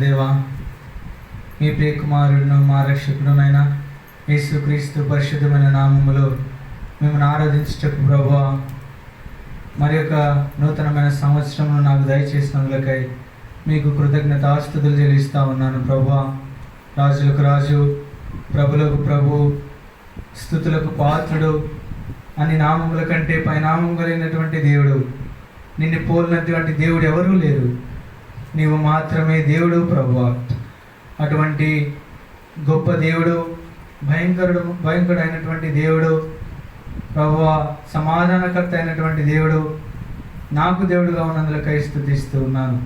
దేవ, మీ ప్రియకుమారుడును మా రక్షకుడునైన యేసుక్రీస్తు పరిశుద్ధమైన నామములో మిమ్మల్ని ఆరాధించుటకు ప్రభువా, మరి యొక్క నూతనమైన సంవత్సరంలో నాకు దయచేసినందులకై మీకు కృతజ్ఞతాస్తుతులు చెల్లిస్తూ ఉన్నాను ప్రభువా. రాజులకు రాజు, ప్రభులకు ప్రభు, స్తుతులకు పాత్రుడు, అన్ని నామముల కంటే పైనామం కలిగినటువంటి దేవుడు, నిన్ను పోలినటువంటి దేవుడు ఎవరూ లేరు. నీవు మాత్రమే దేవుడు ప్రభువా. అటువంటి గొప్ప దేవుడు, భయంకరుడైనటువంటి దేవుడు ప్రభువా, సమాధానకర్త అయినటువంటి దేవుడు, నాకు దేవుడుగా ఉన్నందులకై స్తుతిస్తూ ఉన్నాను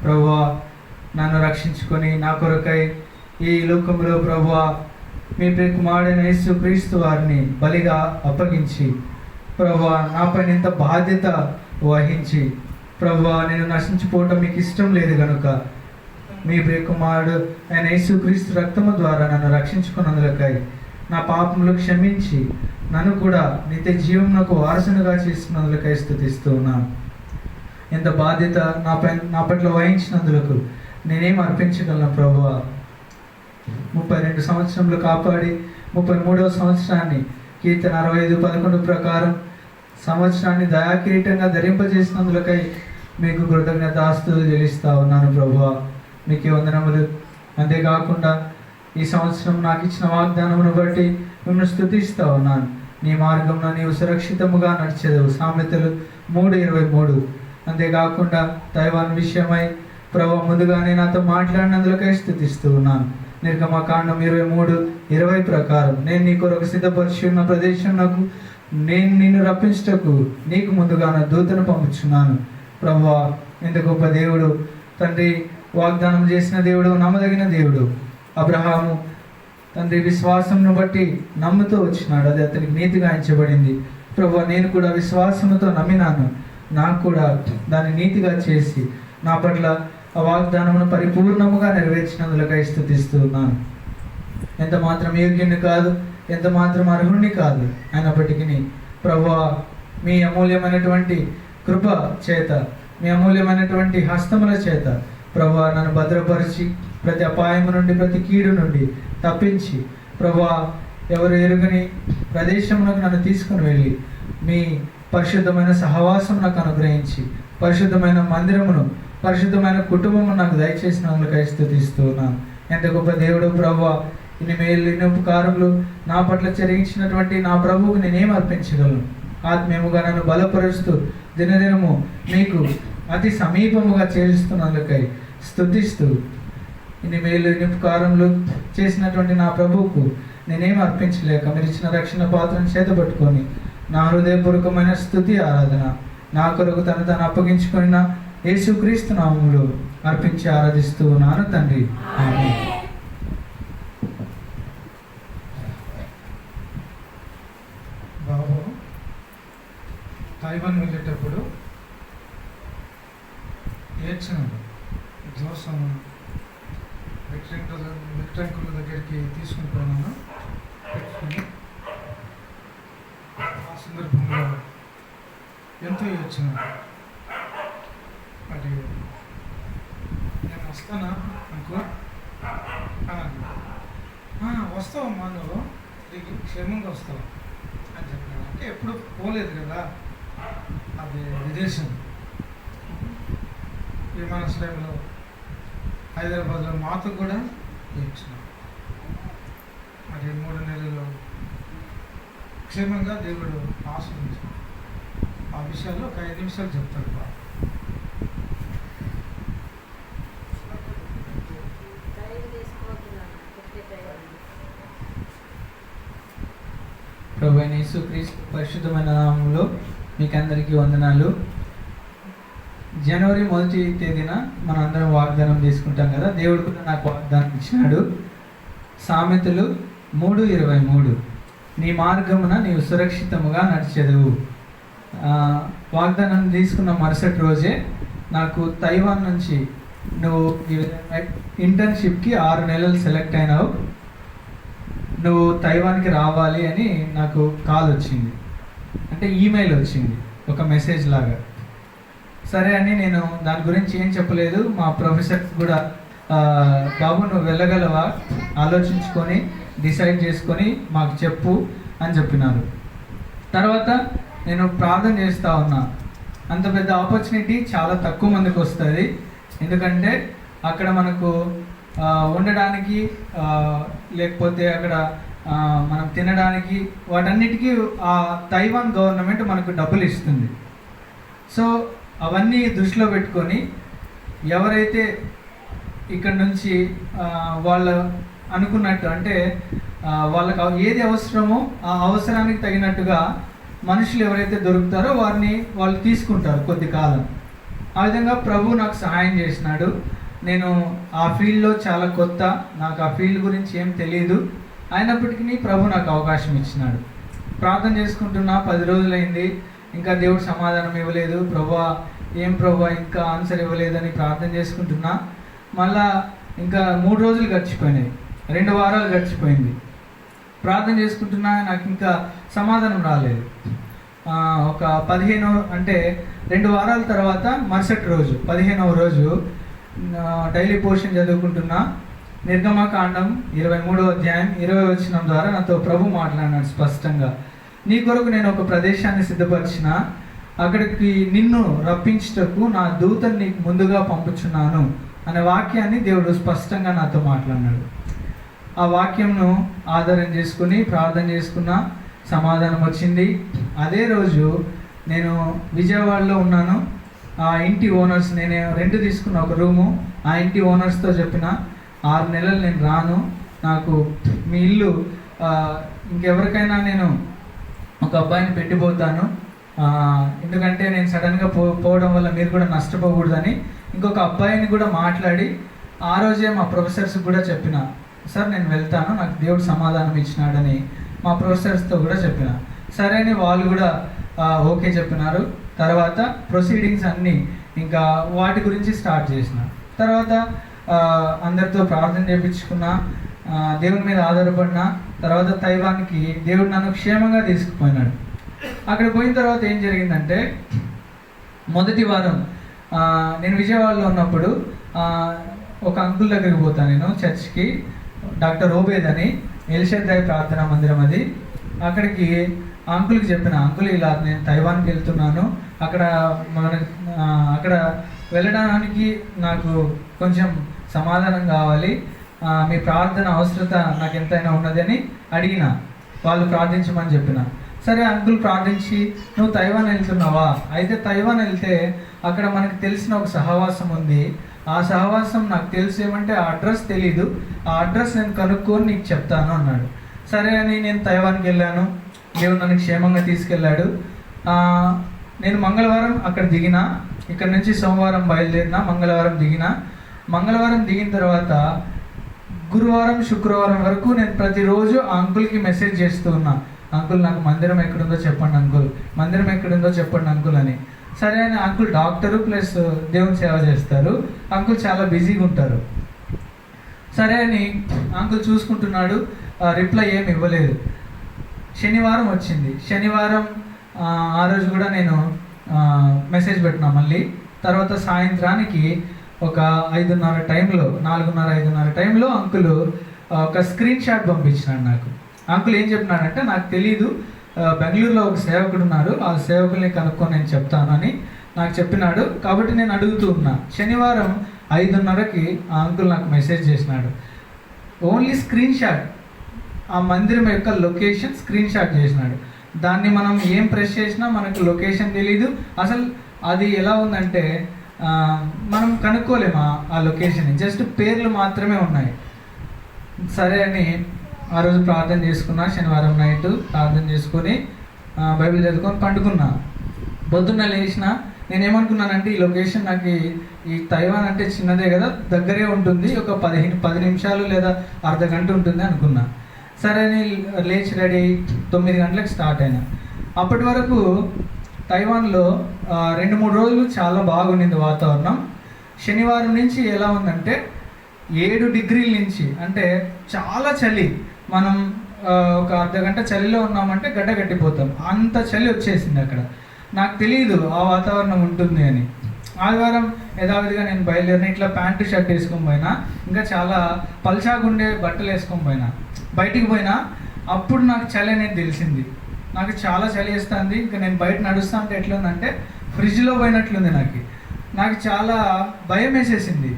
ప్రభువా. నన్ను రక్షించుకొని నా కొరకై ఈ లోకంలో ప్రభువా మీ ప్రియకుమారుడైన యేసుక్రీస్తు వారిని బలిగా అప్పగించి ప్రభువా నాపైన ఇంత బాధ్యత వహించి ప్రభువా నేను నశించిపోవటం మీకు ఇష్టం లేదు కనుక మీ ప్రియకుమారుడు ఆయన యేసుక్రీస్తు రక్తము ద్వారా నన్ను రక్షించుకున్నందులకై నా పాపములు క్షమించి నన్ను కూడా నిత్య జీవమునకు వారసునిగా చేస్తున్నందులకై స్తుతిస్తూ ఉన్నాను. ఇంత బాధ్యత నా పట్ల వహించినందులకు నేనేం అర్పించగలను ప్రభువా. 32 సంవత్సరములు కాపాడి 33వ సంవత్సరాన్ని కీర్తన 65:11 ప్రకారం సంవత్సరాన్ని దయాకిరీటంగా ధరింపజేసినందులకై మీకు కృతజ్ఞతాస్తుతులు చెల్లిస్తూ ఉన్నాను ప్రభువా. మీకే వందనములు. అంతేకాకుండా ఈ సంవత్సరం నాకు ఇచ్చిన వాగ్దానమును బట్టి మిమ్మల్ని స్తుతిస్తూ ఉన్నాను. నీ మార్గంలో నీవు సురక్షితముగా నడిచేదవు, సామెతలు 3:23. అంతేకాకుండా తైవాన్ విషయమై ప్రభు ముందుగానే నాతో మాట్లాడినందులకై స్తుతిస్తూ ఉన్నాను. నిర్గమకాండం 23:20 ప్రకారం నేను నీ కొరకు సిద్ధపరిచి ఉన్న ప్రదేశంలో నేను నిన్ను రప్పించుటకు నీకు ముందుగా నా దూతను పంపుచున్నాను. ప్రభువా, ఇంత గొప్ప దేవుడు తండ్రి, వాగ్దానం చేసిన దేవుడు, నమ్మదగిన దేవుడు. అబ్రహాము తండ్రి విశ్వాసంను బట్టి నమ్ముతూ వచ్చినాడు, అది అతనికి నీతిగా ఎంచబడింది. ప్రభువా, నేను కూడా విశ్వాసంతో నమ్మినాను, నాకు కూడా దాన్ని నీతిగా చేసి నా పట్ల ఆ వాగ్దానమును పరిపూర్ణముగా నెరవేర్చినందులకై స్తుతిస్తూ ఉన్నాను. ఎంత మాత్రం యోగ్యుని కాదు, ఎంత మాత్రం అర్హుణ్ణి కాదు, అయినప్పటికీ ప్రభువా మీ అమూల్యమైనటువంటి కృప చేత, మీ అమూల్యమైనటువంటి హస్తముల చేత ప్రభువా నన్ను భద్రపరిచి ప్రతి అపాయము నుండి, ప్రతి కీడు నుండి తప్పించి ప్రభువా ఎవరు ఎరుగని ప్రదేశమునకు నన్ను తీసుకుని వెళ్ళి మీ పరిశుద్ధమైన సహవాసం నాకు అనుగ్రహించి పరిశుద్ధమైన మందిరమును, పరిశుద్ధమైన కుటుంబము నాకు దయచేసినందుకై స్తుతిస్తూ ఉన్నాను. ఎంత గొప్ప దేవుడు ప్రభువా. ఇన్ని మేలు, ఇన్ని ఉపకారములు నా పట్ల జరిగించినటువంటి నా ప్రభువుకు నేనేం అర్పించగలను? ఆత్మీయముగా నన్ను బలపరుస్తూ దినదినము మీకు అతి సమీపముగా చేరుస్తున్నందుకై స్తుతిస్తూ ఇన్ని మేలు, ఇన్ని ఉపకారములు చేసినటువంటి నా ప్రభువుకు నేనేం అర్పించలేక మీరు ఇచ్చిన రక్షణ పాత్రను చేతపట్టుకొని నా హృదయపూర్వకమైన స్తుతి ఆరాధన నా కొరకు తను అప్పగించుకున్న యేసుక్రీస్తు నామములో అర్పించి ఆరాధిస్తూ ఉన్నాను తండ్రి. ఆమేన్. బాబు తైవాన్ వెళ్ళేటప్పుడు ఏడ్చినాడు. జోసం విక్టంకుల దగ్గరికి తీసుకుని పోయినాను. ఆ సందర్భంలో ఎంతో ఏడ్చినాడు. మరి నేను వస్తానా అనుకో అన్నాను. వస్తావమ్మా, నువ్వు క్షేమంగా వస్తావు అని చెప్పినాను. అంటే ఎప్పుడు పోలేదు కదా, అది విదేశం. విమానాశ్రయంలో హైదరాబాద్లో మాతో కూడా ఇచ్చినాం. మరి 3 నెలలు క్షేమంగా దేవుడు ఆశ్రయించాడు. ఆ విషయాల్లో ఒక 5 నిమిషాలు చెప్తాడు బాబు. ప్రభువైన యేసుక్రీస్తు పరిశుద్ధమైన నామములో మీకు అందరికీ వందనాలు. జనవరి 1వ తేదీన మనందరం వాగ్దానం తీసుకుంటాం కదా, దేవుడు కూడా నాకు వాగ్దానం ఇచ్చినాడు. సామెతలు 3:23, నీ మార్గమున నీవు సురక్షితముగా నడిచెదవు. వాగ్దానం తీసుకున్న మరుసటి రోజే నాకు తైవాన్ నుంచి నువ్వు ఈ విధంగా ఇంటర్న్షిప్కి 6 నెలలు సెలెక్ట్ అయినావు, నువ్వు తైవాన్కి రావాలి అని నాకు కాల్ వచ్చింది. అంటే ఈమెయిల్ వచ్చింది, ఒక మెసేజ్ లాగా. సరే అని నేను దాని గురించి ఏం చెప్పలేదు, మా ప్రొఫెసర్ కూడా బాబు నువ్వు వెళ్ళగలవా, ఆలోచించుకొని డిసైడ్ చేసుకొని మాకు చెప్పు అని చెప్పినారు. తర్వాత నేను ప్రార్థన చేస్తూ ఉన్నా. అంత పెద్ద ఆపర్చునిటీ చాలా తక్కువ మందికి వస్తుంది. ఎందుకంటే అక్కడ మనకు ఉండడానికి లేకపోతే అక్కడ మనం తినడానికి వాటన్నిటికీ ఆ తైవాన్ గవర్నమెంట్ మనకు డబ్బులు ఇస్తుంది. సో అవన్నీ దృష్టిలో పెట్టుకొని ఎవరైతే ఇక్కడ నుంచి వాళ్ళు అనుకున్నట్టు అంటే వాళ్ళకు ఏది అవసరమో ఆ అవసరానికి తగినట్టుగా మనుషులు ఎవరైతే దొరుకుతారో వాళ్ళు తీసుకుంటారు కొద్ది కాలం. ఆ విధంగా ప్రభు నాకు సహాయం చేసినాడు. నేను ఆ ఫీల్డ్లో చాలా కొత్త, నాకు ఆ ఫీల్డ్ గురించి ఏం తెలియదు. అయినప్పటికీ ప్రభు నాకు అవకాశం ఇచ్చినాడు. ప్రార్థన చేసుకుంటున్నా, 10 రోజులైంది, ఇంకా దేవుడు సమాధానం ఇవ్వలేదు. ఏం ప్రభు ఇంకా ఆన్సర్ ఇవ్వలేదని ప్రార్థన చేసుకుంటున్నా. మళ్ళా ఇంకా 3 రోజులు గడిచిపోయినాయి, 2 వారాలు గడిచిపోయింది. ప్రార్థన చేసుకుంటున్నా, నాకు ఇంకా సమాధానం రాలేదు. ఒక 15 అంటే 2 వారాల తర్వాత మరుసటి రోజు 15వ రోజు డైలీ పోర్షన్ చదువుకుంటున్నా. నిర్గమకాండం 23వ అధ్యాయం 20వ వచనం ద్వారా నాతో ప్రభు మాట్లాడినాడు స్పష్టంగా. నీ కొరకు నేను ఒక ప్రదేశాన్ని సిద్ధపరిచిన, అక్కడికి నిన్ను రప్పించుటకు నా దూతని నీకు ముందుగా పంపుచున్నాను అనే వాక్యాన్ని దేవుడు స్పష్టంగా నాతో మాట్లాడినాడు. ఆ వాక్యంను ఆధారం చేసుకుని ప్రార్థన చేసుకున్నా, సమాధానం వచ్చింది. అదే రోజు నేను విజయవాడలో ఉన్నాను. ఆ ఇంటి ఓనర్స్, నేను రెంట్ తీసుకున్న ఒక రూము, ఆ ఇంటి ఓనర్స్తో చెప్పిన 6 నెలలు నేను రాను, నాకు మీ ఇల్లు ఇంకెవరికైనా నేను ఒక అబ్బాయిని పెట్టిపోతాను, ఎందుకంటే నేను సడన్గా పోవడం వల్ల మీరు కూడా నష్టపోకూడదని ఇంకొక అబ్బాయిని కూడా మాట్లాడి ఆ రోజే మా ప్రొఫెసర్స్కి కూడా చెప్పిన, సార్ నేను వెళ్తాను, నాకు దేవుడు సమాధానం ఇచ్చినాడని మా ప్రొఫెసర్స్తో కూడా చెప్పిన. సరే అని వాళ్ళు కూడా ఓకే చెప్పినారు. తర్వాత ప్రొసీడింగ్స్ అన్నీ ఇంకా వాటి గురించి స్టార్ట్ చేసిన. తర్వాత అందరితో ప్రార్థన చేయించుకున్నా, దేవుని మీద ఆధారపడినా. తర్వాత తైవాన్కి దేవుడు నన్ను క్షేమంగా తీసుకుపోయినాడు. అక్కడ పోయిన తర్వాత ఏం జరిగిందంటే, మొదటి వారం నేను విజయవాడలో ఉన్నప్పుడు ఒక అంకుల్ దగ్గరికి పోతాను నేను చర్చ్కి, డాక్టర్ ఓబేద్ అని, ఎల్షద్దాయ్ ప్రార్థనా మందిరం అది. అక్కడికి ఆ అంకుల్కి చెప్పిన, అంకుల్ ఇలా నేను తైవాన్కి వెళ్తున్నాను, అక్కడ వెళ్ళడానికి నాకు కొంచెం సమాధానం కావాలి, మీ ప్రార్థన అవసరత నాకు ఎంతైనా ఉన్నదని అడిగిన. వాళ్ళు ప్రార్థించమని చెప్పిన. సరే అంకుల్ ప్రార్థించి, నువ్వు తైవాన్ వెళ్తున్నావా, అయితే తైవాన్ వెళ్తే అక్కడ మనకు తెలిసిన ఒక సహవాసం ఉంది, ఆ సహవాసం నాకు తెలిసేమంటే ఆ అడ్రస్ తెలీదు, ఆ అడ్రస్ నేను కనుక్కొని నీకు చెప్తాను అన్నాడు. సరే అని నేను తైవాన్కి వెళ్ళాను. దేవుడు నన్ను క్షేమంగా తీసుకెళ్ళాడు. నేను మంగళవారం అక్కడ దిగిన, ఇక్కడ నుంచి సోమవారం బయలుదేరిన, మంగళవారం దిగిన. మంగళవారం దిగిన తర్వాత గురువారం శుక్రవారం వరకు నేను ప్రతిరోజు ఆ అంకుల్కి మెసేజ్ చేస్తూ ఉన్నా, అంకుల్ నాకు మందిరం ఎక్కడుందో చెప్పండి అంకుల్, మందిరం ఎక్కడుందో చెప్పండి అంకుల్ అని. సరే అని అంకుల్ డాక్టరు ప్లస్ దేవుని సేవ చేస్తారు, అంకుల్ చాలా బిజీగా ఉంటారు. సరే అని అంకుల్ చూసుకుంటున్నాడు, రిప్లై ఏమి ఇవ్వలేదు. శనివారం వచ్చింది. శనివారం ఆ రోజు కూడా నేను మెసేజ్ పెట్టినా మళ్ళీ. తర్వాత సాయంత్రానికి ఒక 5:30 టైంలో, 4:30-5:30 టైంలో అంకుల్ ఒక స్క్రీన్ షాట్ పంపించినాడు నాకు. అంకుల్ ఏం చెప్పినాడంటే, నాకు తెలీదు, బెంగళూరులో ఒక సేవకుడు ఉన్నారు, ఆ సేవకుల్ని కనుక్కొని నేను చెప్తాను అని నాకు చెప్పినాడు. కాబట్టి నేను అడుగుతూ ఉన్నా. శనివారం 5:30కి ఆ అంకుల్ నాకు మెసేజ్ చేసినాడు. ఓన్లీ స్క్రీన్ షాట్, ఆ మందిరం యొక్క లొకేషన్ స్క్రీన్ షాట్ చేసినాడు. దాన్ని మనం ఏం ప్రెస్ చేసినా మనకు లొకేషన్ తెలీదు. అసలు అది ఎలా ఉందంటే మనం కనుక్కోలేము ఆ లొకేషన్, జస్ట్ పేర్లు మాత్రమే ఉన్నాయి. సరే అని ఆ రోజు ప్రార్థన చేసుకున్నా. శనివారం నైట్ ప్రార్థన చేసుకొని బైబిల్ చదువుకొని పండుకున్నా. పొద్దున్న లేచిన నేనేమనుకున్నానంటే, ఈ లొకేషన్ నాకు ఈ తైవాన్ అంటే చిన్నదే కదా, దగ్గరే ఉంటుంది, ఒక 10 నిమిషాలు లేదా అర్ధ గంట ఉంటుంది అనుకున్నా. సరే అని లేచి రెడీ 9 గంటలకు స్టార్ట్ అయినా. అప్పటి వరకు తైవాన్లో 2-3 రోజులు చాలా బాగుండింది వాతావరణం. శనివారం నుంచి ఎలా ఉందంటే 7 డిగ్రీల నుంచి, అంటే చాలా చలి. మనం ఒక అర్ధ గంట చలిలో ఉన్నామంటే గడ్డ కట్టిపోతాం, అంత చలి వచ్చేసింది అక్కడ. నాకు తెలియదు ఆ వాతావరణం ఉంటుంది అని. ఆదివారం యథావిధిగా నేను బయలుదేరిన ఇట్లా ప్యాంటు షర్ట్ వేసుకొని పోయినా, ఇంకా చాలా పల్చాగుండే బట్టలు వేసుకొని పోయినా. బయటికి పోయినా అప్పుడు నాకు చలి అనేది తెలిసింది. నాకు చాలా చలి వేస్తుంది. ఇంకా నేను బయట నడుస్తా అంటే ఎట్లుందంటే ఫ్రిడ్జ్లో పోయినట్లుంది. నాకు చాలా భయం వేసేసింది.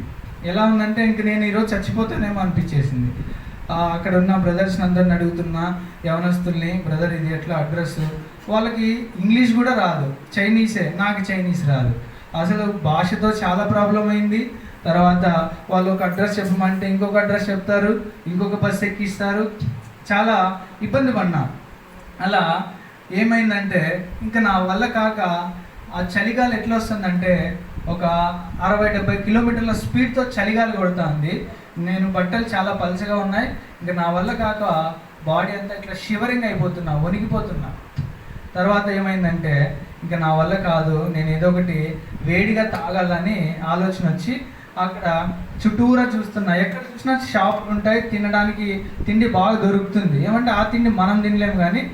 ఎలా ఉందంటే ఇంక నేను ఈరోజు చచ్చిపోతానేమో అనిపించేసింది. అక్కడ ఉన్న బ్రదర్స్ని అందరిని అడుగుతున్నా, యవనస్తుల్ని, బ్రదర్ ఇది ఎట్లా అడ్రస్, వాళ్ళకి ఇంగ్లీష్ కూడా రాదు, చైనీసే. నాకు చైనీస్ రాదు. అసలు భాషతో చాలా ప్రాబ్లం అయింది. తర్వాత వాళ్ళు ఒక అడ్రస్ చెప్పమంటే ఇంకొక అడ్రస్ చెప్తారు, ఇంకొక బస్సు ఎక్కిస్తారు. చాలా ఇబ్బంది పడినా. అలా ఏమైందంటే ఇంకా నా వల్ల కాక ఆ చలిగాలి ఎట్లా వస్తుందంటే ఒక 60-70 కిలోమీటర్ల స్పీడ్తో చలిగాలి కొడుతుంది. నేను బట్టలు చాలా పలుచగా ఉన్నాయి. ఇంకా నా వల్ల కాక బాడీ అంతా ఇట్లా షివరింగ్ అయిపోతున్నా, వణికిపోతున్నా. తర్వాత ఏమైందంటే ఇంకా నా వల్ల కాదు, నేను ఏదో ఒకటి వేడిగా తాగాలని ఆలోచన వచ్చి అక్కడ చుట్టూరా చూస్తున్నా. ఎక్కడ చూసినా షాపులు ఉంటాయి, తినడానికి తిండి బాగా దొరుకుతుంది. ఏమంటే ఆ తిండి మనం తినలేము, కానీ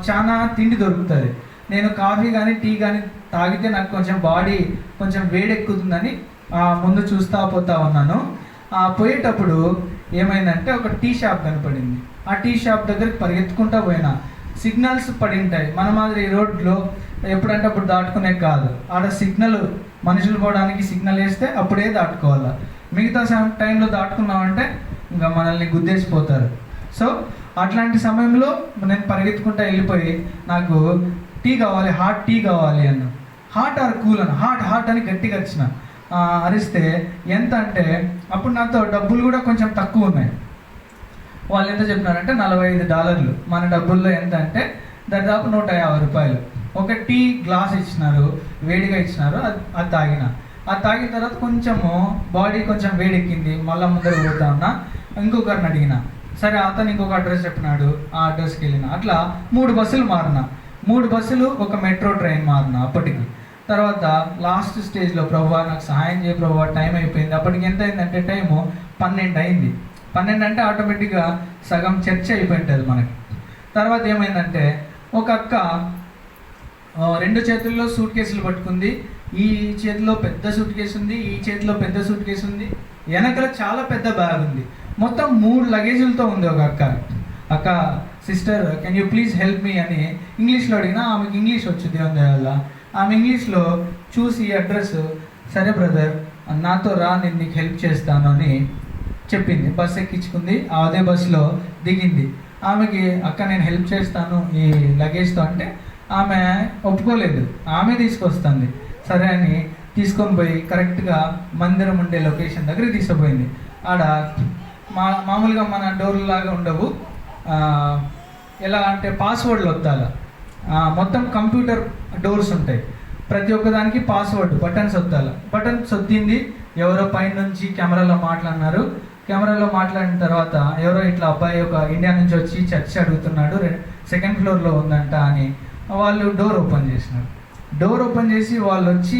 చాలా తిండి దొరుకుతుంది. నేను కాఫీ కానీ టీ కానీ తాగితే నాకు కొంచెం బాడీ కొంచెం వేడెక్కుతుందని ముందు చూస్తా పోతా ఉన్నాను. పోయేటప్పుడు ఏమైందంటే ఒక టీ షాప్ కనపడింది. ఆ టీ షాప్ దగ్గరికి పరిగెత్తుకుంటూ పోయినా. సిగ్నల్స్ పడి ఉంటాయి, మన మాదిరి రోడ్లో ఎప్పుడంటే అప్పుడు దాటుకునే కాదు. ఆడ సిగ్నల్ మనుషులు పోవడానికి సిగ్నల్ వేస్తే అప్పుడే దాటుకోవాలి. మిగతా టైంలో దాటుకున్నామంటే ఇంకా మనల్ని గుద్దేసిపోతారు. సో అట్లాంటి సమయంలో నేను పరిగెత్తుకుంటూ వెళ్ళిపోయి నాకు టీ కావాలి, హాట్ టీ కావాలి అన్న. హాట్ ఆర్ కూల్ అన్న. హాట్ అని గట్టిగా వచ్చిన. అరిస్తే ఎంత అంటే అప్పుడు నాతో డబ్బులు కూడా కొంచెం తక్కువ ఉన్నాయి. వాళ్ళు ఎంత చెప్పినారంటే $45. మన డబ్బుల్లో ఎంత అంటే దాదాపు $150. ఒక టీ గ్లాస్ ఇచ్చినారు, వేడిగా ఇచ్చినారు. అది తాగిన. అది తాగిన తర్వాత కొంచెము బాడీ కొంచెం వేడెక్కింది. మళ్ళీ ముందర పోతా ఉన్నా. ఇంకొకరిని అడిగిన. సరే అతను ఇంకొక అడ్రస్ చెప్పినాడు, ఆ అడ్రస్కి వెళ్ళిన. అట్లా 3 బస్సులు మారిన. 3 బస్సులు, ఒక మెట్రో ట్రైన్ మారిన అప్పటికి. తర్వాత లాస్ట్ స్టేజ్లో ప్రభువా నాకు సహాయం చేయ ప్రభువా, టైం అయిపోయింది. అప్పటికి ఎంత అయిందంటే టైము 12 అయింది. 12 అంటే ఆటోమేటిక్గా సగం చర్చ అయిపోయి ఉంటుంది మనకి. తర్వాత ఏమైందంటే ఒక అక్క 2 చేతుల్లో సూట్ కేసులు పట్టుకుంది. ఈ చేతిలో పెద్ద సూట్ కేసు ఉంది, ఈ చేతిలో పెద్ద సూట్ కేసు ఉంది, వెనకల చాలా పెద్ద బ్యాగ్ ఉంది. మొత్తం 3 లగేజీలతో ఉంది ఒక అక్క. Sister can you please help me అని ఇంగ్లీష్లో అడిగినా. ఆమెకి ఇంగ్లీష్ వచ్చు దేవుని దయ వల్ల. ఆమె ఇంగ్లీష్లో చూసి అడ్రస్, సరే బ్రదర్ నాతో రా, నేను నీకు హెల్ప్ చేస్తాను అని చెప్పింది. బస్సు ఎక్కించుకుంది. అదే బస్సులో దిగింది. ఆమెకి అక్క నేను హెల్ప్ చేస్తాను ఈ లగేజ్తో అంటే ఆమె ఒప్పుకోలేదు. ఆమె తీసుకొస్తుంది. సరే అని తీసుకొని పోయి కరెక్ట్గా మందిరం ఉండే లొకేషన్ దగ్గరికి తీసుకుపోయింది. ఆడ మామూలుగా మన డోర్లు లాగా ఉండవు. ఎలా అంటే పాస్వర్డ్లు వద్దాల. మొత్తం కంప్యూటర్ డోర్స్ ఉంటాయి. ప్రతి ఒక్కదానికి పాస్వర్డ్, బటన్స్ వద్దాల. బటన్స్ వద్దింది. ఎవరో పైనుంచి కెమెరాలో మాట్లాడినారు. కెమెరాలో మాట్లాడిన తర్వాత ఎవరో ఇట్లా అబ్బాయి ఒక ఇండియా నుంచి వచ్చి చర్చ్ అడుగుతున్నాడు, 2nd ఫ్లోర్లో ఉందంట అని వాళ్ళు డోర్ ఓపెన్ చేసినారు. డోర్ ఓపెన్ చేసి వాళ్ళు వచ్చి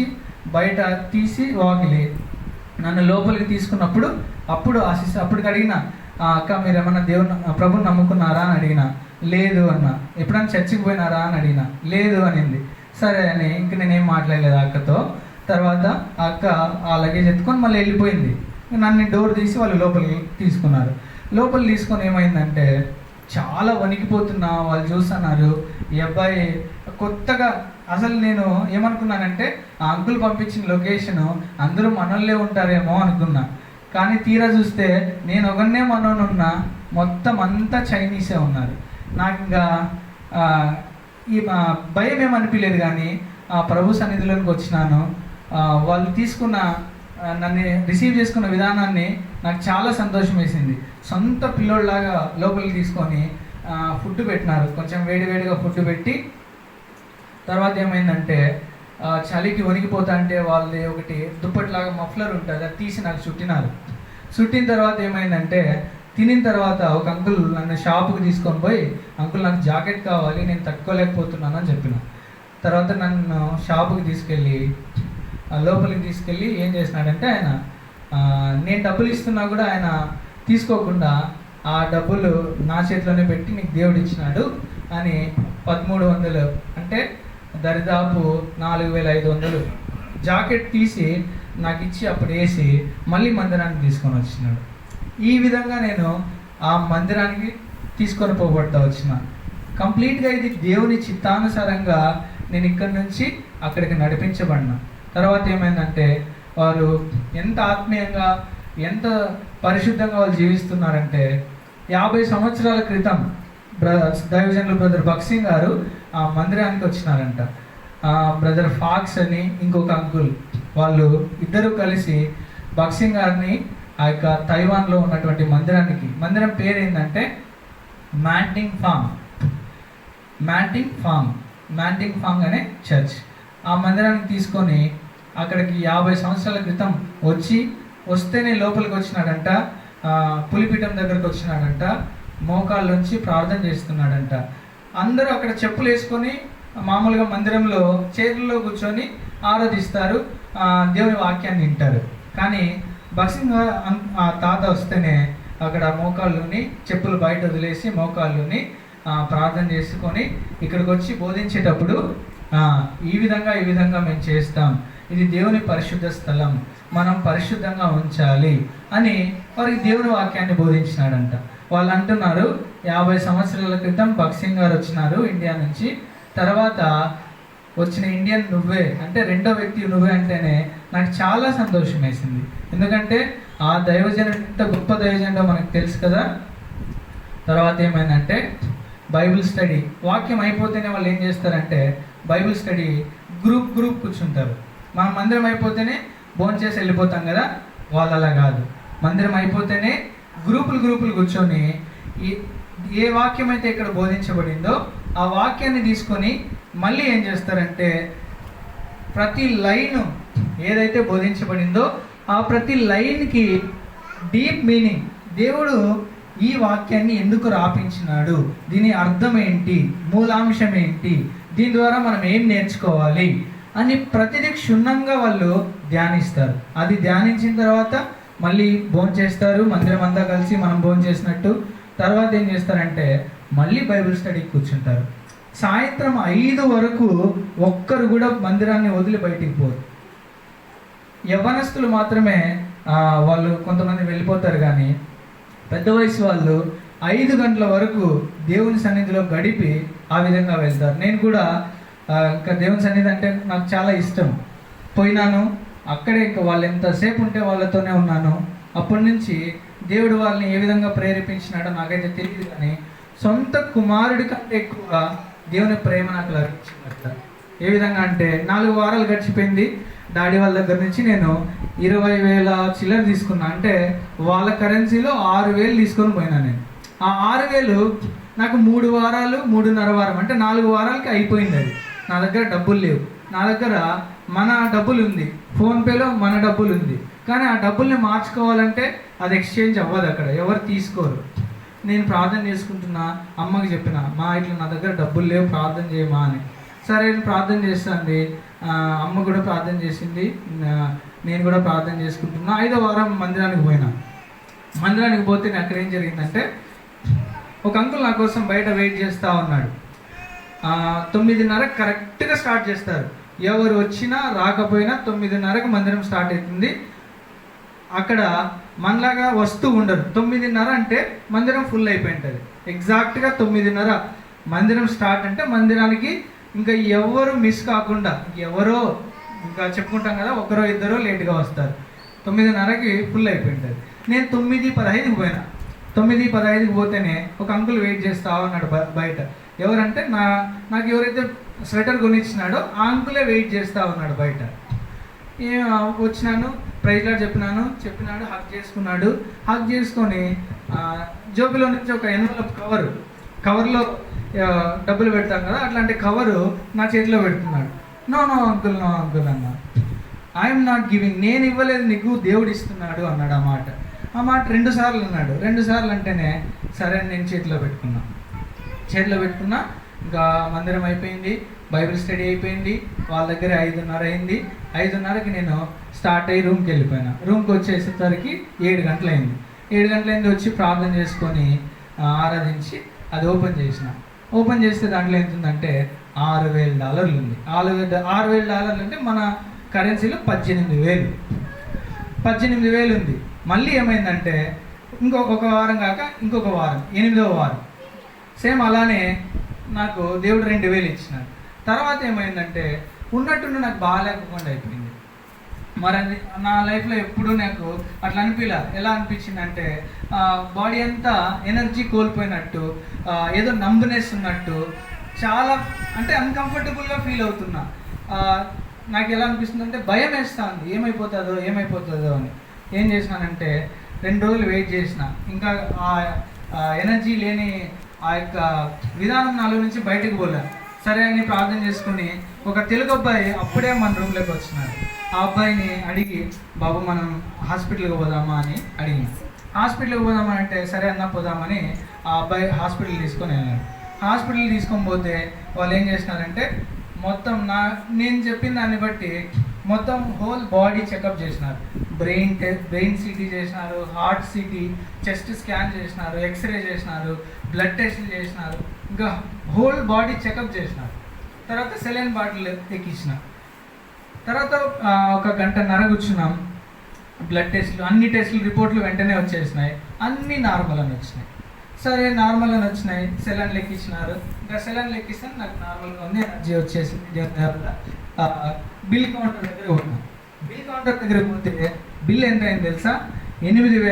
బయట తీసి వాకిలి నన్ను లోపలికి తీసుకున్నప్పుడు అప్పటికి అడిగిన, అక్క మీరు ఏమన్నా ప్రభుని నమ్ముకున్నారా అని అడిగిన. లేదు అన్న. ఎప్పుడైనా చర్చికి పోయినారా అని అడిగిన. లేదు అనింది. సరే అని ఇంక నేనేం మాట్లాడలేదు అక్కతో. తర్వాత ఆ అక్క ఆ లగేజ్ ఎత్తుకొని మళ్ళీ వెళ్ళిపోయింది. నన్ను డోర్ తీసి వాళ్ళు లోపలికి తీసుకున్నారు. లోపల తీసుకొని ఏమైందంటే చాలా వణికిపోతున్నా. వాళ్ళు చూస్తున్నారు ఈ అబ్బాయి కొత్తగా. అసలు నేను ఏమనుకున్నానంటే ఆ అంకుల్ పంపించిన లొకేషను అందరూ మనోళ్ళే ఉంటారేమో అనుకున్నా. కానీ తీరా చూస్తే నేను ఒకనే మనోనున్నా, మొత్తం అంతా చైనీసే ఉన్నారు. నాకు ఇంకా ఈ భయం ఏమనిపించలేదు. కానీ ఆ ప్రభు సన్నిధిలోకి వచ్చినాను. వాళ్ళు తీసుకున్న నన్ను రిసీవ్ చేసుకున్న విధానాన్ని నాకు చాలా సంతోషం వేసింది. సొంత పిల్లోళ్ళలాగా లోపలికి తీసుకొని ఫుడ్ పెట్టినారు. కొంచెం వేడివేడిగా ఫుడ్ పెట్టి తర్వాత ఏమైందంటే చలికి వణికిపోతా అంటే వాళ్ళది ఒకటి దుప్పట్లాగా మఫ్లర్ ఉంటుంది, అది తీసి నాకు చుట్టినారు. చుట్టిన తర్వాత ఏమైందంటే తినిన తర్వాత ఒక అంకుల్ నన్ను షాపుకి తీసుకొని పోయి, అంకుల్ నాకు జాకెట్ కావాలి, నేను తట్టుకోలేకపోతున్నాను అని చెప్పిన. తర్వాత నన్ను షాపుకి తీసుకెళ్ళి లోపలికి తీసుకెళ్ళి ఏం చేసినాడంటే ఆయన నేను డబ్బులు ఇస్తున్నా కూడా ఆయన తీసుకోకుండా ఆ డబ్బులు నా చేతిలోనే పెట్టి నీకు దేవుడు ఇచ్చినాడు అని 1300 అంటే దరిదాపు 4500 జాకెట్ తీసి నాకు ఇచ్చి అప్పుడు వేసి మళ్ళీ మందిరానికి తీసుకొని వచ్చినాడు. ఈ విధంగా నేను ఆ మందిరానికి తీసుకొని పోబడతా వచ్చిన. కంప్లీట్గా ఇది దేవుని చిత్తానుసారంగా నేను ఇక్కడి నుంచి అక్కడికి నడిపించబడిన. తర్వాత ఏమైందంటే వారు ఎంత ఆత్మీయంగా ఎంత పరిశుద్ధంగా వాళ్ళు జీవిస్తున్నారంటే 50 సంవత్సరాల క్రితం దైవజనులు బ్రదర్ భక్సింగ్ గారు ఆ మందిరానికి వచ్చినారంట. బ్రదర్ ఫాక్స్ అని ఇంకొక అంకుల్, వాళ్ళు ఇద్దరు కలిసి భక్సింగ్ గారిని ఆ యొక్క తైవాన్లో ఉన్నటువంటి మందిరం పేరు ఏంటంటే మ్యాంటింగ్ ఫాంగ్ అనే చర్చ్. ఆ మందిరానికి తీసుకొని అక్కడికి 50 సంవత్సరాల క్రితం వస్తేనే లోపలికి వచ్చినాడంట. పులిపీఠం దగ్గరకు వచ్చినాడంట. మోకాళ్ళలోంచి ప్రార్థన చేస్తున్నాడంట. అందరూ అక్కడ చెప్పులు వేసుకొని మామూలుగా మందిరంలో చైర్లలో కూర్చొని ఆరాధిస్తారు, దేవుని వాక్యాన్ని వింటారు. కానీ భక్సింగ్ ఆ తాత వస్తేనే అక్కడ మోకాళ్ళుని చెప్పులు బయట వదిలేసి మోకాళ్ళుని ప్రార్థన చేసుకొని ఇక్కడికి వచ్చి బోధించేటప్పుడు ఈ విధంగా మేము చేస్తాం, ఇది దేవుని పరిశుద్ధ స్థలం, మనం పరిశుద్ధంగా ఉంచాలి అని వారికి దేవుని వాక్యాన్ని బోధించినాడంట. వాళ్ళు అంటున్నారు 50 సంవత్సరాల క్రితం భక్సింగ్ గారు వచ్చినారు ఇండియా నుంచి, తర్వాత వచ్చిన ఇండియన్ నువ్వే అంటే రెండో వ్యక్తి నువ్వే అంటేనే నాకు చాలా సంతోషం వేసింది. ఎందుకంటే ఆ దైవజనుడు ఎంత గొప్ప దైవజనుడో మనకు తెలుసు కదా. తర్వాత ఏమైందంటే బైబిల్ స్టడీ, వాక్యం అయిపోతేనే వాళ్ళు ఏం చేస్తారంటే బైబిల్ స్టడీ గ్రూప్ కూర్చుంటారు. మనం మందిరం అయిపోతేనే భోంచేసి వెళ్ళిపోతాం కదా, వాళ్ళు అలా కాదు. మందిరం అయిపోతేనే గ్రూపులు కూర్చొని ఏ వాక్యం అయితే ఇక్కడ బోధించబడిందో ఆ వాక్యాన్ని తీసుకొని మళ్ళీ ఏం చేస్తారంటే ప్రతి లైన్ ఏదైతే బోధించబడిందో ఆ ప్రతి లైన్కి డీప్ మీనింగ్, దేవుడు ఈ వాక్యాన్ని ఎందుకు రాపించినాడు, దీని అర్థం ఏంటి, మూలాంశం ఏంటి, దీని ద్వారా మనం ఏం నేర్చుకోవాలి అని ప్రతిదీ క్షుణ్ణంగా వాళ్ళు ధ్యానిస్తారు. అది ధ్యానించిన తర్వాత మళ్ళీ భోంచేస్తారు, మందిరం అంతా కలిసి మనం భోంచేసినట్టు. తర్వాత ఏం చేస్తారంటే మళ్ళీ బైబిల్ స్టడీకి కూర్చుంటారు. సాయంత్రం 5 వరకు ఒక్కరు కూడా మందిరాన్ని వదిలి బయటికి పోరు. యవ్వనస్తులు మాత్రమే వాళ్ళు కొంతమంది వెళ్ళిపోతారు, కానీ పెద్ద వయసు వాళ్ళు 5 గంటల వరకు దేవుని సన్నిధిలో గడిపి ఆ విధంగా వెళ్తారు. నేను కూడా ఇంకా దేవుని సన్నిధి అంటే నాకు చాలా ఇష్టం. పోయినాను అక్కడే, ఇంకా వాళ్ళు ఎంతసేపు ఉంటే వాళ్ళతోనే ఉన్నాను. అప్పటి నుంచి దేవుడు వాళ్ళని ఏ విధంగా ప్రేరేపించినాడో నాకైతే తెలియదు, కానీ సొంత కుమారుడి కంటే ఎక్కువ దేవుని ప్రేమ నాకు లభించినట్ట. ఏ విధంగా అంటే 4 వారాలు గడిచిపోయింది. డాడీ వాళ్ళ దగ్గర నుంచి నేను 20,000 చిల్లర తీసుకున్నా. అంటే వాళ్ళ కరెన్సీలో 6,000 తీసుకొని పోయినా. నేను ఆ 6,000 నాకు 3 వారాలు 3.5 వారం అంటే 4 వారాలకి అయిపోయింది. అది నా దగ్గర డబ్బులు లేవు. నా దగ్గర మన డబ్బులు ఉంది, ఫోన్పేలో మన డబ్బులు ఉంది, కానీ ఆ డబ్బుల్ని మార్చుకోవాలంటే అది ఎక్స్చేంజ్ అవ్వదు, అక్కడ ఎవరు తీసుకోరు. నేను ప్రార్థన చేసుకుంటున్నా, అమ్మకి చెప్పిన, మా ఇట్లా నా దగ్గర డబ్బులు లేవు, ప్రార్థన చేయమా అని. సరే ప్రార్థన చేస్తుంది, అమ్మ కూడా ప్రార్థన చేసింది, నేను కూడా ప్రార్థన చేసుకుంటున్నా. 5వ వారం మందిరానికి పోయినా. మందిరానికి పోతే అక్కడ ఏం జరిగిందంటే ఒక అంకుల్ నా కోసం బయట వెయిట్ చేస్తూ ఉన్నాడు. 9:30 కరెక్ట్గా స్టార్ట్ చేస్తారు. ఎవరు వచ్చినా రాకపోయినా 9:30కి మందిరం స్టార్ట్ అవుతుంది. అక్కడ మనలాగా వస్తూ ఉండరు. 9:30 అంటే మందిరం ఫుల్ అయిపోయి ఉంటుంది. ఎగ్జాక్ట్గా 9:30 మందిరం స్టార్ట్ అంటే మందిరానికి ఇంకా ఎవరు మిస్ కాకుండా, ఎవరో ఇంకా చెప్పుకుంటాం కదా, ఒకరో ఇద్దరో లేట్గా వస్తారు. 9:30కి ఫుల్ అయిపోయి ఉంటుంది. నేను 9:15కి పోయినా. 9:15కి పోతేనే ఒక అంకుల్ వెయిట్ చేస్తా ఉన్నాడు బయట. ఎవరంటే నాకు ఎవరైతే స్వెటర్ కొనిచ్చినాడో ఆ అంకులే వెయిట్ చేస్తూ ఉన్నాడు బయట. వచ్చినాను, ప్రైజ్ లార్డ్ చెప్పినాడు, హక్ చేసుకున్నాడు. హక్ చేసుకొని జోబులో నుంచి ఒక ఎన్వలప్ కవర్లో డబ్బులు పెడతాం కదా, అట్లాంటి కవరు నా చేతిలో పెడుతున్నాడు. నో అంకుల్ అన్న, ఐఎమ్ నాట్ గివింగ్, నేను ఇవ్వలేదు నీకు, దేవుడు ఇస్తున్నాడు అన్నాడు. ఆ మాట 2 సార్లు అన్నాడు. 2 సార్లు అంటేనే సరే నేను చేతిలో పెట్టుకున్నా. ఇంకా మందిరం అయిపోయింది, బైబిల్ స్టడీ అయిపోయింది. వాళ్ళ దగ్గర 5:30 అయింది. 5:30కి నేను స్టార్ట్ అయ్యి రూమ్కి వెళ్ళిపోయినా. రూమ్కి వచ్చేసరికి 7 గంటలైంది. 7 గంటలైంది. వచ్చి ప్రార్థన చేసుకొని ఆరాధించి అది ఓపెన్ చేసిన. ఓపెన్ చేస్తే దాంట్లో ఎంత ఉందంటే $6,000 ఉంది. $6,000 అంటే మన కరెన్సీలో 18,000. 18,000 ఉంది. మళ్ళీ ఏమైందంటే ఒక వారం కాక ఇంకొక వారం, 8వ వారం సేమ్ అలానే నాకు దేవుడు 2,000 ఇచ్చినాడు. తర్వాత ఏమైందంటే ఉన్నట్టుండి నాకు బాగాలేకుండా అయిపోయింది. మరి అది నా లైఫ్లో ఎప్పుడూ నాకు అట్లా అనిపించలే. ఎలా అనిపించిందంటే బాడీ అంతా ఎనర్జీ కోల్పోయినట్టు, ఏదో నంబునెస్ ఉన్నట్టు, చాలా అంటే అన్కంఫర్టబుల్గా ఫీల్ అవుతున్నా. నాకు ఎలా అనిపిస్తుంది అంటే భయం వేస్తూ ఉంది, ఏమైపోతుందో అని. ఏం చేసినానంటే 2 రోజులు వెయిట్ చేసిన. ఇంకా ఆ ఎనర్జీ లేని ఆ యొక్క విధానం నాలో నుంచి బయటకు పోలే. సరే అని ప్రార్థన చేసుకుని ఒక తెలుగు అబ్బాయి అప్పుడే మన రూమ్లోకి వచ్చినాడు. ఆ అబ్బాయిని అడిగి, బాబు మనం హాస్పిటల్కి పోదామా అని అడిగి, హాస్పిటల్కి పోదామా అంటే సరే అన్న పోదామని ఆ అబ్బాయి హాస్పిటల్ తీసుకొని వెళ్ళాడు. హాస్పిటల్ తీసుకొని పోతే వాళ్ళు ఏం చేసినారంటే మొత్తం నేను చెప్పిన దాన్ని బట్టి మొత్తం హోల్ బాడీ చెకప్ చేసినారు. బ్రెయిన్ సిటీ చేసినారు, హార్ట్ సిటీ, చెస్ట్ స్కాన్ చేసినారు, ఎక్స్రే చేసినారు, బ్లడ్ టెస్ట్లు చేసినారు, ఇంకా హోల్ బాడీ చెకప్ చేసినారు. తర్వాత సెలైన్ బాటిల్ ఎక్కించిన తర్వాత 1 గంటన్నర కూర్చున్నాం. బ్లడ్ టెస్ట్లు, అన్ని టెస్టులు రిపోర్ట్లు వెంటనే వచ్చేసినాయి. అన్నీ నార్మల్ అని వచ్చినాయి. సరే నార్మల్ అని వచ్చినాయి. సెలైన్లు ఎక్కించినారు. ఇంకా సెలైన్లు ఎక్కిస్తే నాకు నార్మల్గా ఉంది, ఎనర్జీ వచ్చేసింది. బిల్ కౌంటర్ దగ్గర ఉన్నాం. బిల్ కౌంటర్ దగ్గర పోతే బిల్ ఎంత అయింది తెలుసా? 8,000